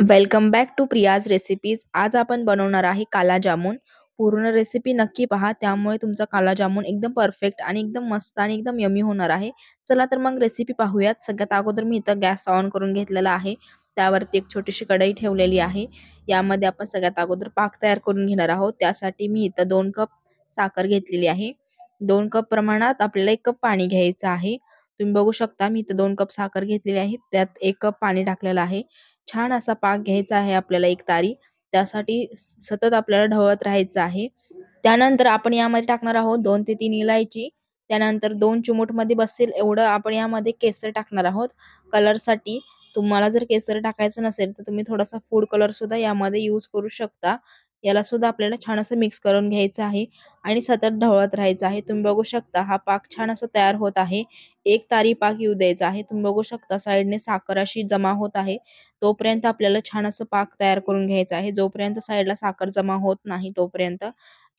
Welcome back to Priya's recipes. आज आपण बनवणार आहे काला जामुन। पूर्ण रेसिपी नक्की पहा, त्यामुळे तुमचा काला जामुन एकदम परफेक्ट आणि एकदम मस्त आणि एकदम यम्मी होणार आहे। चला तर मग रेसिपी पाहूयात। सगळ्यात अगोदर मी इथं गॅस ऑन करून घेतलेला आहे। त्यावरती एक छोटीशी कढई ठेवलेली आहे। यामध्ये आपण सगळ्यात अगोदर पाक तयार करून घेणार आहोत। त्यासाठी मी इथं 2 कप साखर घेतलेली आहे। 2 कप प्रमाणात आपल्याला 1 कप पाणी घ्यायचं आहे। तुम्ही बघू शकता मी इथं 2 कप साखर घेतलेली आहे, त्यात 1 कप पाणी टाकलेलं आहे। छान असा पाक घ्यायचा आहे आपल्याला एक तारी। त्यासाठी सतत आपल्याला ढवळत राहायचं आहे। त्यानंतर आपण यामध्ये टाकणार आहोत 2 ते 3 इलायची। त्यानंतर 2 चिमूटमध्ये बसेल एवढं आपण यामध्ये केसर टाकणार आहोत कलरसाठी। तुम्हाला जर केसर टाकायचं नसेल तर तुम्ही थोडासा फूड कलर सुद्धा यामध्ये यूज करू शकता। याला सुद्धा आपल्याला छान असं मिक्स करून घ्यायचं आहे आणि सतत ढवळत राहायचं आहे। तुम्ही बघू शकता हा पाक छान असा तयार होत आहे। एक तारी पाक येऊ द्यायचा आहे। तुम्ही बघू शकता साइडने साखर अशी जमा होत आहे। तोपर्यंत आपल्याला छान असं पाक तयार करून घ्यायचा आहे। जोपर्यंत साइडला साखर जमा होत नाही तोपर्यंत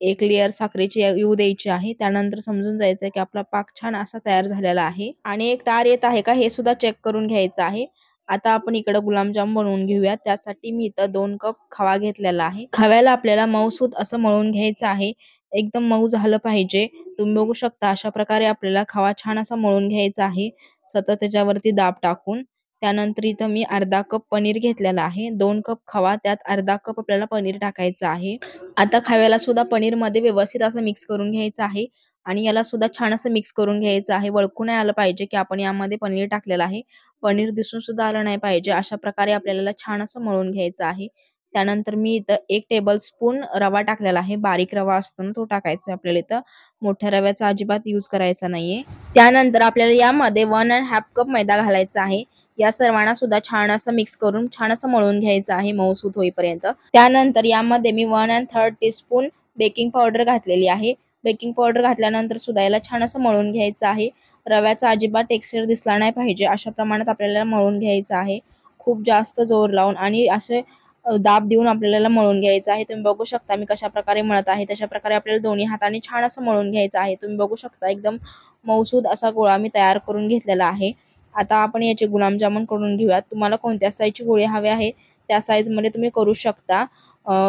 एक लेयर साखरेची येऊ द्यायची आहे। त्यानंतर समजून जायचं की आपला पाक छान असा तयार झालेला आहे आणि एक तार येत आहे का हे सुद्धा चेक करून घ्यायचं आहे। आता आपण इकडे गुलाबजाम बनवून घेऊया। त्यासाठी मी इथं 2 कप खवा घेतलेला आहे। खव्याला आपल्याला मऊसूत असं मळून घ्यायचं आहे। एकदम मऊ झालं पाहिजे। तुम्ही बघू शकता अशा प्रकारे आपल्याला खवा छान असा मळून घ्यायचा आहे, सतत त्याच्यावरती दाब टाकून। त्यानंतर इथं मी अर्धा कप पनीर घेतलेला आहे। 2 कप खवा, त्यात अर्धा कप आपल्याला पनीर टाकायचं आहे। आता खव्याला सुद्धा पनीरमध्ये व्यवस्थित असं मिक्स करून घ्यायचं आहे आणि याला सुद्धा छान असं मिक्स करून घ्यायचं आहे। वळखून नाही आलं पाहिजे की आपण यामध्ये पनीर टाकलेलं आहे। पनीर दिसून सुद्धा आलं नाही पाहिजे। अशा प्रकारे आपल्याला छान असं मळून घ्यायचं आहे। त्यानंतर मी इथं 1 टेबलस्पून रवा टाकलेला आहे। बारीक रवा असतो ना तो टाकायचा आहे आपल्याला इथं। मोठ्या रव्याचा अजिबात यूज करायचा नाहीये। त्यानंतर आपल्याला यामध्ये 1½ कप मैदा घालायचा आहे। या सर्वांना सुद्धा छान असं मिक्स करून छान असं मळून घ्यायचं आहे मऊसूत होईपर्यंत। त्यानंतर यामध्ये मी 1½ टीस्पून बेकिंग पावडर घातलेली आहे। बेकिंग पावडर घातल्यानंतर सुद्धा याला छान असं मळून घ्यायचं आहे। रव्याचा अजिबात टेक्स्चर दिसला नाही पाहिजे अशा प्रमाणात आपल्याला मळून घ्यायचं आहे। खूप जास्त जोर लावून आणि असे दाब देऊन आपल्याला मळून घ्यायचं आहे। तुम्ही बघू शकता मी कशा प्रकारे मळत आहे। तशा प्रकारे आपल्याला दोन्ही हाताने छान असं मळून घ्यायचं आहे। तुम्ही बघू शकता एकदम मऊसूत असा गोळा मी तयार करून घेतलेला आहे। आता आपण याचे गुलाबजामुन करून घेऊयात। तुम्हाला कोणत्या साईजची गोळी हवी आहे त्या साईज मध्ये तुम्ही करू शकता।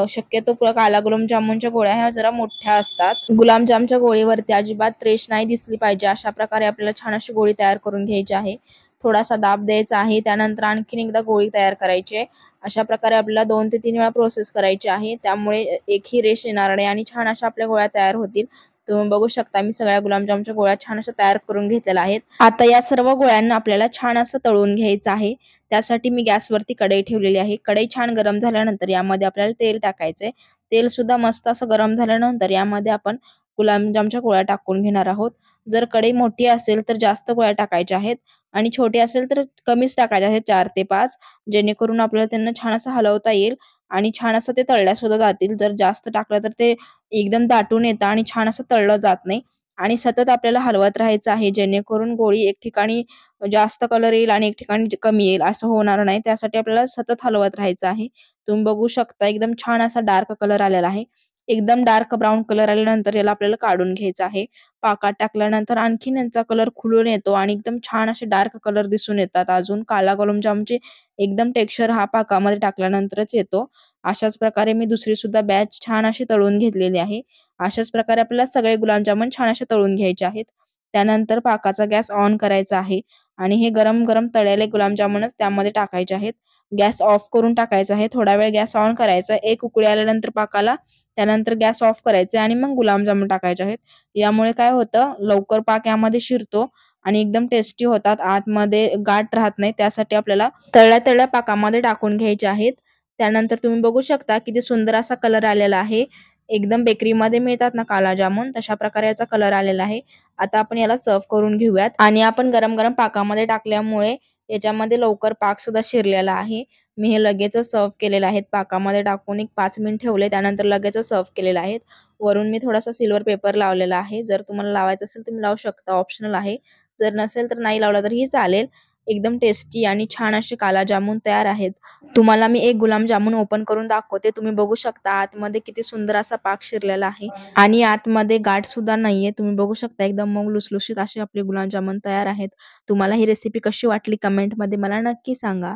शक्यतो काला गुलाबजामुनच्या गोळ्या ह्या जरा मोठ्या असतात। गुलाबजामच्या गोळीवरती अजिबात रेष नाही दिसली पाहिजे अशा प्रकारे आपल्याला छान अशी गोळी तयार करून घ्यायची आहे। थोडासा दाब द्यायचा आहे। त्यानंतर आणखीन एकदा गोळी तयार करायची आहे। अशा प्रकारे आपल्याला 2 ते 3 वेळा प्रोसेस करायची आहे। त्यामुळे एकही रेष येणार नाही आणि छान अशा आपल्या गोळ्या तयार होतील। तुम्ही बघू शकता मी सगळ्या गुलाबजामच्या गोळ्या छान अशा तयार करून घेतलेल्या आहेत। आता या सर्व गोळ्यांना आपल्याला छान असं तळून घ्यायचं आहे। त्यासाठी मी गॅसवरती कढई ठेवलेली आहे। कढई छान गरम झाल्यानंतर यामध्ये आपल्याला तेल टाकायचंय। तेल सुद्धा मस्त असं गरम झाल्यानंतर यामध्ये आपण गुलाबजामच्या गोळ्या टाकून घेणार आहोत। जर कढई मोठी असेल तर जास्त गोळ्या टाकायच्या आहेत आणि छोटी असेल तर कमीच टाकायच्या आहेत 4 ते 5, जेणेकरून आपल्याला त्यांना छान असं हलवता येईल आणि छान असं ते तळल्या सुद्धा जातील। जर जास्त टाकलं तर ते एकदम दाटून येतं आणि छान असं तळलं जात नाही आणि सतत आपल्याला हलवत राहायचं आहे, जेणेकरून गोळी एक ठिकाणी जास्त कलर येईल आणि एक ठिकाणी कमी येईल असं होणार नाही। त्यासाठी आपल्याला सतत हलवत राहायचं आहे। तुम्ही बघू शकता एकदम छान असा डार्क कलर आलेला आहे। एकदम डार्क ब्राऊन कलर आल्यानंतर याला आपल्याला काढून घ्यायचं आहे। पाकात टाकल्यानंतर आणखीन यांचा कलर खुलून येतो आणि एकदम छान असे डार्क कलर दिसून येतात। अजून काला गुलाबजामचे एकदम टेक्स्चर हा पाकामध्ये टाकल्यानंतरच येतो। अशाच प्रकारे मी दुसरी सुद्धा बॅच छान अशी तळून घेतलेली आहे। अशाच प्रकारे आपल्याला सगळे गुलाबजामुन छान असे तळून घ्यायचे आहेत। त्यानंतर पाकाचा गॅस ऑन करायचा आहे आणि हे गरम गरम तळलेले गुलाबजामुनच त्यामध्ये टाकायचे आहेत। गॅस ऑफ करून टाकायचा आहे। थोडा वेळ गॅस ऑन करायचा, एक उकळी आल्यानंतर पाकाला त्यानंतर गॅस ऑफ करायचे आणि मग गुलाबजामुन टाकायचे आहेत। यामुळे काय होतं लवकर पाक यामध्ये शिरतो आणि एकदम टेस्टी होतात, आतमध्ये गाठ राहत नाही। त्यासाठी आपल्याला तळल्या तळल्या पाकामध्ये टाकून घ्यायचे आहेत। त्यानंतर तुम्ही बघू शकता किती सुंदर असा कलर आलेला आहे। एकदम बेकरीमध्ये मिळतात ना काला जामुन तशा प्रकारे याचा कलर आलेला आहे। आता आपण याला सर्व करून घेऊयात आणि आपण गरम गरम पाकामध्ये टाकल्यामुळे याच्यामध्ये लवकर पाक सुद्धा शिरलेला आहे। मी हे लगेचच सर्व केलेले आहेत। पाकामध्ये टाकून एक 5 मिनिट ठेवले त्यानंतर लगेचच सर्व केलेले आहेत। वरून मी थोडासा सिल्वर पेपर लावलेला आहे। जर तुम्हाला लावायचं असेल तुम्ही लावू शकता, ऑप्शनल आहे। जर नसेल तर नाही लावला तरीही चालेल। एकदम टेस्टी आणि छान असे काला जामुन तयार आहेत। तुम्हाला मी एक गुलाबजामुन ओपन करून दाखवते। तुम्ही बघू शकता आतमध्ये किती सुंदर असा पाक शिरलेला आहे आणि आतमध्ये गाठ सुद्धा नाहीये। तुम्ही बघू शकता एकदम मऊ लुसलुशीत असे आपले गुलाबजामुन तयार आहेत। तुम्हाला ही रेसिपी कशी वाटली कमेंट मध्ये मला नक्की सांगा।